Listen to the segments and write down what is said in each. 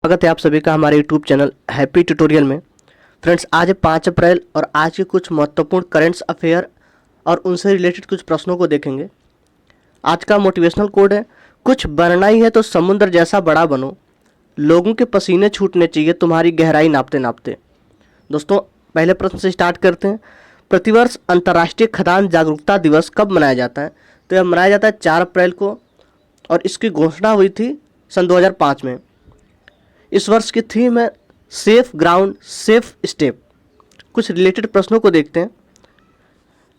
स्वागत है आप सभी का हमारे YouTube चैनल हैप्पी ट्यूटोरियल में। फ्रेंड्स, आज है 5 अप्रैल और आज के कुछ महत्वपूर्ण करेंट्स अफेयर और उनसे रिलेटेड कुछ प्रश्नों को देखेंगे। आज का मोटिवेशनल कोड है, कुछ बनना ही है तो समुद्र जैसा बड़ा बनो, लोगों के पसीने छूटने चाहिए तुम्हारी गहराई नापते नापते। दोस्तों, पहले प्रश्न से स्टार्ट करते हैं। प्रतिवर्ष अंतर्राष्ट्रीय खदान जागरूकता दिवस कब मनाया जाता है? तो यह मनाया जाता है 4 अप्रैल को और इसकी घोषणा हुई थी सन 2005 में। इस वर्ष की थीम है सेफ ग्राउंड सेफ स्टेप। कुछ रिलेटेड प्रश्नों को देखते हैं।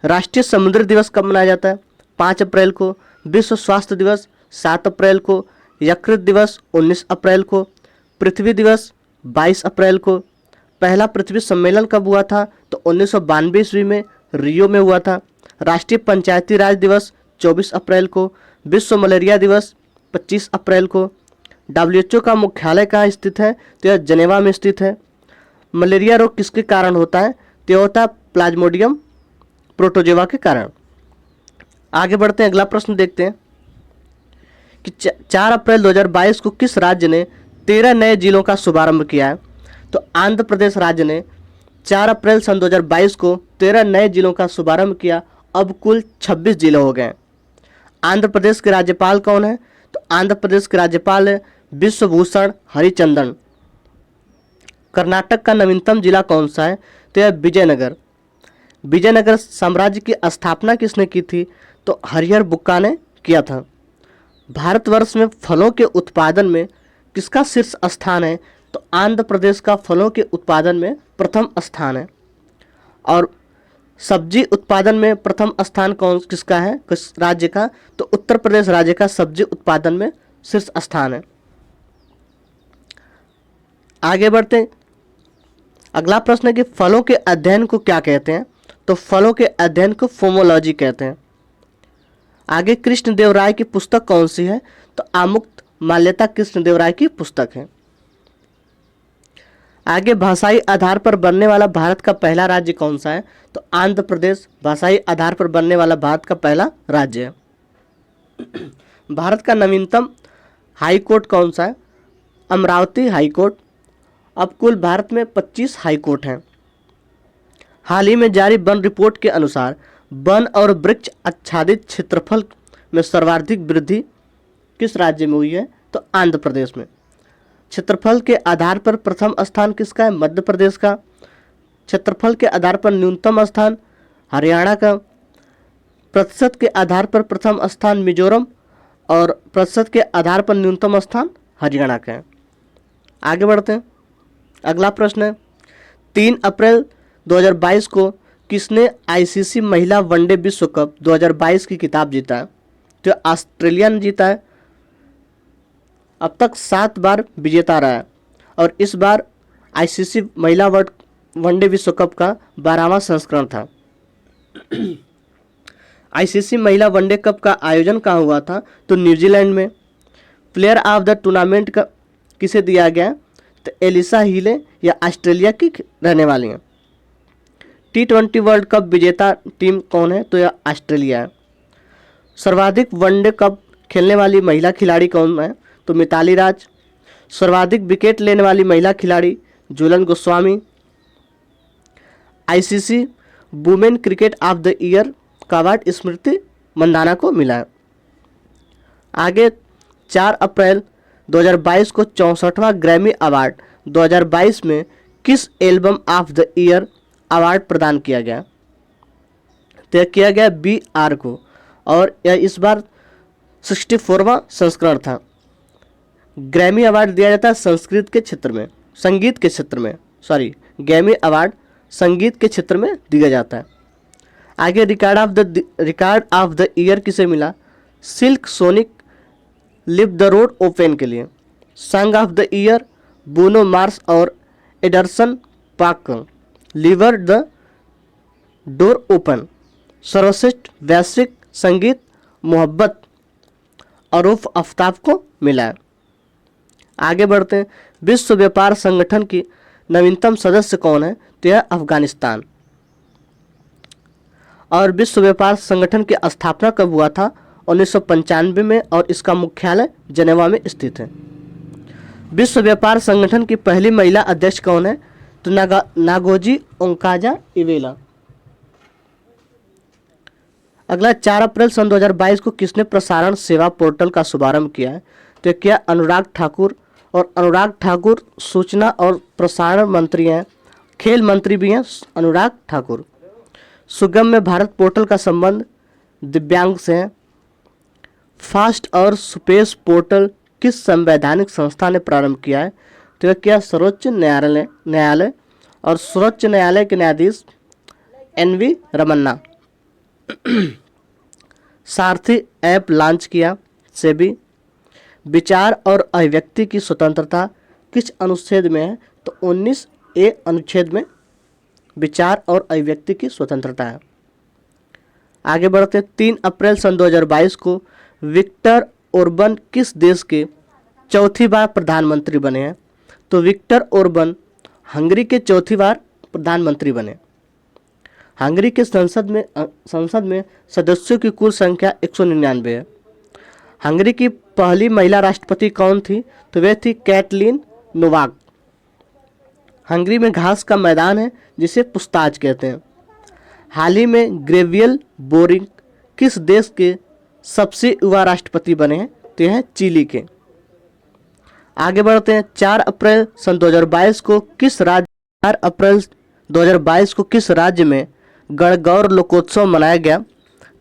राष्ट्रीय समुद्र दिवस कब मनाया जाता है? 5 अप्रैल को। विश्व स्वास्थ्य दिवस 7 अप्रैल को। यकृत दिवस 19 अप्रैल को। पृथ्वी दिवस 22 अप्रैल को। पहला पृथ्वी सम्मेलन कब हुआ था? तो 1992 ईस्वी में रियो में हुआ था। राष्ट्रीय पंचायती राज दिवस 24 अप्रैल को। विश्व मलेरिया दिवस 25 अप्रैल को। WHO का मुख्यालय कहाँ स्थित है? तो यह जनेवा में स्थित है। मलेरिया रोग किसके कारण होता है? तो यह होता है प्लाज्मोडियम प्रोटोजोआ के कारण। आगे बढ़ते हैं, अगला प्रश्न देखते हैं कि 4 अप्रैल 2022 को किस राज्य ने 13 नए जिलों का शुभारंभ किया है? तो आंध्र प्रदेश राज्य ने 4 अप्रैल सन 2022 को 13 नए जिलों का शुभारंभ किया। अब कुल 26 जिले हो गए। आंध्र प्रदेश के राज्यपाल कौन है? तो आंध्र प्रदेश के राज्यपाल है विश्वभूषण हरिचंदन। कर्नाटक का नवीनतम जिला कौन सा है? तो यह विजयनगर। विजयनगर साम्राज्य की स्थापना किसने की थी? तो हरिहर बुक्का ने किया था। भारतवर्ष में फलों के उत्पादन में किसका शीर्ष स्थान है? तो आंध्र प्रदेश का फलों के उत्पादन में प्रथम स्थान है। और सब्जी उत्पादन में प्रथम स्थान किसका है, किस राज्य का? तो उत्तर प्रदेश राज्य का सब्जी उत्पादन में शीर्ष स्थान है। आगे बढ़ते हैं। अगला प्रश्न है कि फलों के अध्ययन को क्या कहते हैं? तो फलों के अध्ययन को फोमोलॉजी कहते हैं। आगे कृष्णदेव राय की पुस्तक कौन सी है? तो आमुक्त माल्यता कृष्णदेव राय की पुस्तक है। आगे भाषाई आधार पर बनने वाला भारत का पहला राज्य कौन सा है? तो आंध्र प्रदेश भाषाई आधार पर बनने वाला भारत का पहला राज्य है। भारत का नवीनतम हाई कोर्ट कौन सा है? Amravati high court. अब कुल भारत में 25 हाई कोर्ट हैं। हाल ही में जारी वन रिपोर्ट के अनुसार वन और वृक्ष आच्छादित क्षेत्रफल में सर्वाधिक वृद्धि किस राज्य में हुई है? तो आंध्र प्रदेश में। क्षेत्रफल के आधार पर प्रथम स्थान किसका है? मध्य प्रदेश का। क्षेत्रफल के आधार पर न्यूनतम स्थान हरियाणा का। प्रतिशत के आधार पर प्रथम स्थान मिजोरम और प्रतिशत के आधार पर न्यूनतम स्थान हरियाणा का है। आगे बढ़ते हैं। अगला प्रश्न है 3 अप्रैल 2022 को किसने ICC महिला वनडे विश्व कप 2022 की खिताब जीता है? तो ऑस्ट्रेलिया ने जीता है। अब तक 7 बार विजेता रहा है और इस बार ICC महिला वनडे विश्व कप का 12वां संस्करण था। ICC महिला वनडे कप का आयोजन कहाँ हुआ था? तो न्यूजीलैंड में। प्लेयर ऑफ द टूर्नामेंट का किसे दिया गया? तो एलिसा हीले, या ऑस्ट्रेलिया की रहने वाली हैं। T20 वर्ल्ड कप विजेता टीम कौन है? तो यह ऑस्ट्रेलिया है। सर्वाधिक वनडे कप खेलने वाली महिला खिलाड़ी कौन है? तो मिताली राज। सर्वाधिक विकेट लेने वाली महिला खिलाड़ी Jhulan Goswami. ICC women cricket of the year का अवार्ड स्मृति मंदाना को मिला है। आगे 4 अप्रैल 2022 को 64वां ग्रैमी अवार्ड 2022 में किस album of the year award प्रदान किया गया? तो यह किया गया BR को और यह इस बार 64वां संस्करण था। ग्रैमी अवार्ड दिया जाता है संगीत के क्षेत्र में ग्रैमी अवार्ड संगीत के क्षेत्र में दिया जाता है। आगे रिकॉर्ड ऑफ द ईयर किसे मिला? Silk sonic live the road open के लिए। Song of the year Bruno Mars और एडरसन पाक लिवर द डोर ओपन। सर्वश्रेष्ठ वैश्विक संगीत मोहब्बत अरूफ आफ्ताब को मिला है। आगे बढ़ते हैं। विश्व व्यापार संगठन की नवीनतम सदस्य कौन है? तो यह अफगानिस्तान। और विश्व व्यापार संगठन की स्थापना कब हुआ था? 1995 में और इसका मुख्यालय जनेवा में स्थित है। विश्व व्यापार संगठन की पहली महिला अध्यक्ष कौन है? तो नागोजी ओंकाजा इवेला। अगला 4 अप्रैल सन 2022 को किसने प्रसारण सेवा पोर्टल का शुभारंभ किया है? तो क्या अनुराग ठाकुर। और अनुराग ठाकुर सूचना और प्रसारण मंत्री हैं, खेल मंत्री भी हैं अनुराग ठाकुर। सुगम्य भारत पोर्टल का संबंध दिव्यांग से है। फास्ट और स्पेस पोर्टल किस संवैधानिक संस्था ने प्रारंभ किया है? तो यह क्या सर्वोच्च न्यायालय और सर्वोच्च न्यायालय के न्यायाधीश NV रमन्ना। सारथी ऐप लॉन्च किया सेबी। विचार और अभिव्यक्ति की स्वतंत्रता किस अनुच्छेद में है? तो 19A अनुच्छेद में विचार और अभिव्यक्ति की स्वतंत्रता है। आगे बढ़ते 3 अप्रैल सन 2022 को विक्टर ओर्बन किस देश के चौथी बार प्रधानमंत्री बने हैं? तो विक्टर ओर्बन हंगरी के चौथी बार प्रधानमंत्री बने। हंगरी के संसद में सदस्यों की कुल संख्या 199 है। हंगरी की पहली महिला राष्ट्रपति कौन थी? तो वे थी कैटलीन नोवाक। हंगरी में घास का मैदान है जिसे पुस्ताज कहते हैं। हाल ही में ग्रेवियल बोरिंग किस देश के सबसे युवा राष्ट्रपति बने हैं? तो यह चिली के। आगे बढ़ते हैं 4 अप्रैल सन 2022 को किस राज्य में गणगौर लोकोत्सव मनाया गया?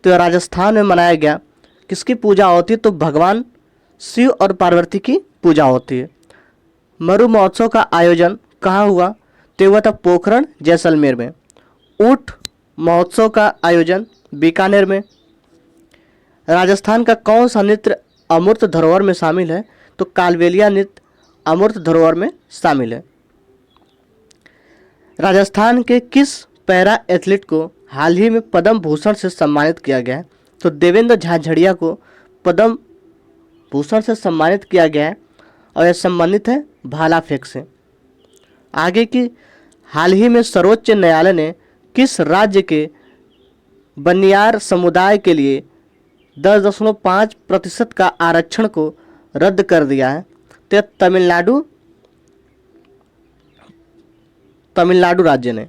तो राजस्थान में मनाया गया। किसकी पूजा होती है? तो भगवान शिव और पार्वती की पूजा होती है। मरु महोत्सव का आयोजन कहाँ हुआ? तो हुआ था पोखरण जैसलमेर में। ऊंट महोत्सव का आयोजन बीकानेर में। राजस्थान का कौन सा नृत्य अमूर्त धरोहर में शामिल है? तो कालबेलिया नृत्य अमूर्त धरोहर में शामिल है। राजस्थान के किस पैरा एथलीट को हाल ही में पद्म भूषण से सम्मानित किया गया है? तो देवेंद्र झाझड़िया को पद्म भूषण से सम्मानित किया गया है और यह संबंधित है भाला फेंक से। आगे की हाल ही में सर्वोच्च न्यायालय ने किस राज्य के बनियार समुदाय के लिए 10.5% का आरक्षण को रद्द कर दिया है? तो तमिलनाडु राज्य ने।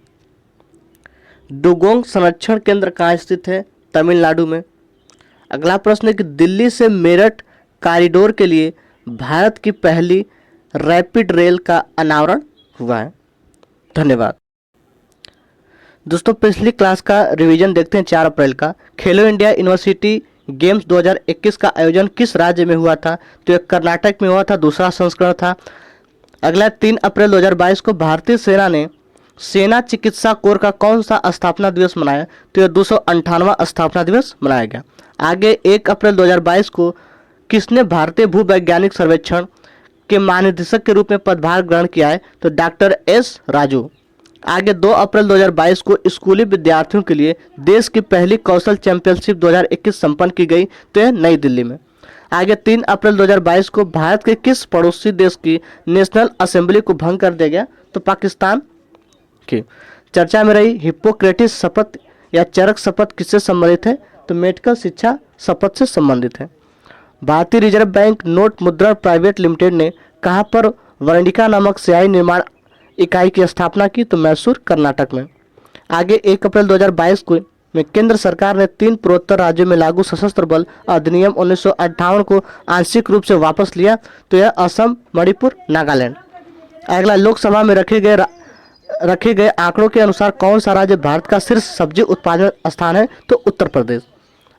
डुगोंग संरक्षण केंद्र कहाँ स्थित है? तमिलनाडु में। अगला प्रश्न है कि दिल्ली से मेरठ कॉरिडोर के लिए भारत की पहली रैपिड रेल का अनावरण हुआ है। धन्यवाद दोस्तों। पिछली क्लास का रिवीजन देखते हैं। 4 अप्रैल का खेलो इंडिया यूनिवर्सिटी गेम्स 2021 का आयोजन किस राज्य में हुआ था? तो एक कर्नाटक में हुआ था, दूसरा संस्करण था। अगला 3 अप्रैल 2022 को भारतीय सेना ने सेना चिकित्सा कोर का कौन सा स्थापना दिवस मनाया? तो यह 298वां स्थापना दिवस मनाया गया। आगे 1 अप्रैल 2022 को किसने भारतीय भूवैज्ञानिक सर्वेक्षण के महानिदेशक के रूप में पदभार ग्रहण किया है? तो डॉक्टर S राजू। आगे 2 अप्रैल 2022 को स्कूली विद्यार्थियों के लिए देश की पहली कौशल चैंपियनशिप 2021 संपन्न की गई, तो यह नई दिल्ली में। आगे 3 अप्रैल 2022 को भारत के किस पड़ोसी देश की नेशनल असेंबली को भंग कर दिया गया? तो पाकिस्तान की। चर्चा में रही हिप्पोक्रेटिस शपथ या चरक शपथ किससे संबंधित है? तो मेडिकल शिक्षा शपथ से संबंधित है। भारतीय रिजर्व बैंक नोट मुद्रण प्राइवेट लिमिटेड ने कहाँ पर वर्णिका नामक स्याही निर्माण इकाई की स्थापना की? तो मैसूर कर्नाटक में। आगे 1 अप्रैल 2022 को में केंद्र सरकार ने 3 पूर्वोत्तर राज्यों में लागू सशस्त्र बल अधिनियम 1958 को आंशिक रूप से वापस लिया, तो यह असम, मणिपुर, नागालैंड। अगला लोकसभा में रखे गए आंकड़ों के अनुसार कौन सा राज्य भारत का शीर्ष सब्जी उत्पादन स्थान है? तो उत्तर प्रदेश।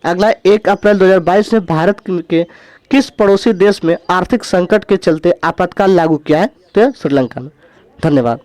अगला 1 अप्रैल 2022 में भारत के किस पड़ोसी देश में आर्थिक संकट के चलते आपातकाल लागू किया है? तो श्रीलंका में। धन्यवाद।